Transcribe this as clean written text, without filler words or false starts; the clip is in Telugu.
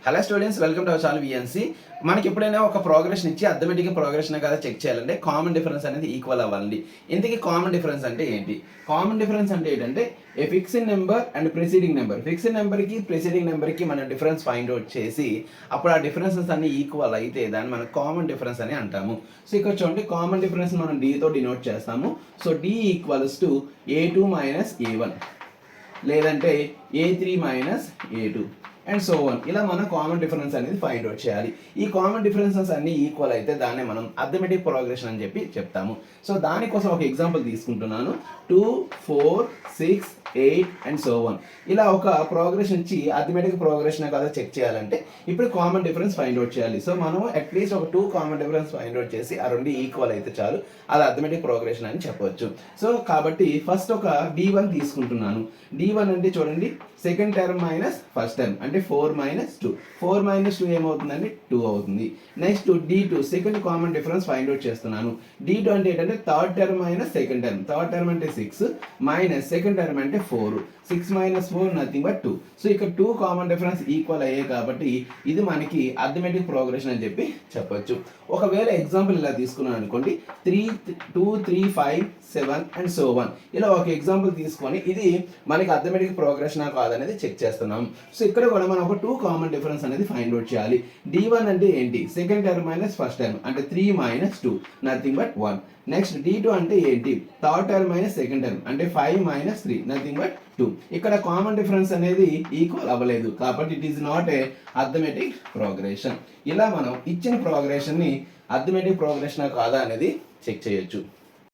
Hello students, welcome to our channel VNC. మనకి ఎప్పుడైనా ఒక ప్రోగ్రెషన్ ఇచ్చి అథమెటిక్ ప్రోగ్రెషన్ కదా చెక్ చేయాలంటే కామన్ డిఫరెన్స్ అనేది ఈక్వల్ అవ్వాలండి. ఇంతకీ కామన్ డిఫరెన్స్ అంటే ఏంటి? కామన్ డిఫరెన్స్ అంటే ఏంటంటే ఏ fixed number and preceding number. Fixed నెంబర్కి ప్రిసీడింగ్ నెంబర్కి మనం డిఫరెన్స్ ఫైండ్ అవుట్ చేసి అప్పుడు ఆ డిఫరెన్సెస్ అన్ని ఈక్వల్ అయితే దాన్ని మనం కామన్ డిఫరెన్స్ అని అంటాము. సో ఇక్కడ చూడండి, కామన్ డిఫరెన్స్ మనం డీతో డినోట్ చేస్తాము. So D equals to A2 minus A1 లేదంటే A3 minus A2 and so one. ఇలా మనం కామన్ డిఫరెన్స్ అనేది ఫైండ్ అవుట్ చేయాలి. ఈ కామన్ డిఫరెన్సెస్ అన్ని ఈక్వల్ అయితే దాన్ని మనం అథమెటిక్ ప్రోగ్రెషన్ అని చెప్పి చెప్తాము. సో దానికోసం ఒక ఎగ్జాంపుల్ తీసుకుంటున్నాను. 2, 4, 6, 8 అండ్ సో వన్. ఇలా ఒక ప్రోగ్రెషన్ ఇచ్చి అథమెటిక్ ప్రోగ్రెషన్ కదా చెక్ చేయాలంటే ఇప్పుడు కామన్ డిఫరెన్స్ ఫైండ్ అవుట్ చేయాలి. సో మనం అట్లీస్ట్ ఒక 2 కామన్ డిఫరెన్స్ ఫైండ్ అవుట్ చేసి ఆ రెండు ఈక్వల్ అయితే చాలు, అది అథమెటిక్ ప్రోగ్రెషన్ అని చెప్పవచ్చు. సో కాబట్టి ఫస్ట్ ఒక D1 తీసుకుంటున్నాను. D1 అంటే చూడండి, second term minus first term అంటే 4 మైనస్ 2. 4 మైనస్ 2 ఏమవుతుందండి? 2 అవుతుంది. Next D2 second common difference find out చేస్తున్నాను. D2 అంటే ఏంటంటే third term minus second term. Third term అంటే 6 మైనస్ సెకండ్ టర్మ్ అంటే 4. 6 మైనస్ 4 నథింగ్ బట్ 2. సో ఇక్కడ 2 కామన్ డిఫరెన్స్ ఈక్వల్ అయ్యాయి కాబట్టి ఇది మనకి అథమెటిక్ ప్రోగ్రెషన్ అని చెప్పి చెప్పొచ్చు. ఒకవేళ ఎగ్జాంపుల్ ఇలా తీసుకున్నాను అనుకోండి, 3, 2, 3, 5, 7 అండ్ సో వన్. ఇలా ఒక ఎగ్జాంపుల్ తీసుకొని ఇది మనకి అథమెటిక్ ప్రోగ్రెషన్ కాదనేది చెక్ చేస్తున్నాం. సో ఇక్కడ కూడా మనం ఒక 2 కామన్ డిఫరెన్స్ అనేది ఫైండ్ అవుట్ చేయాలి. D1 అంటే ఏంటి? Second term minus first term అంటే 3 minus 2 nothing but 1. Next D2 అంటే ఏంటి? Third term minus second term అంటే 5 మైనస్ 3 నథింగ్ బట్ 2. ఇక్కడ కామన్ డిఫరెన్స్ అనేది ఈక్వల్ అవ్వలేదు కాబట్టి it is not a arithmetic progression. ఇలా మనం ఇచ్చిన ప్రోగ్రెషన్ని అథమెటిక్ ప్రోగ్రెషన్ కాదా అనేది చెక్ చేయొచ్చు.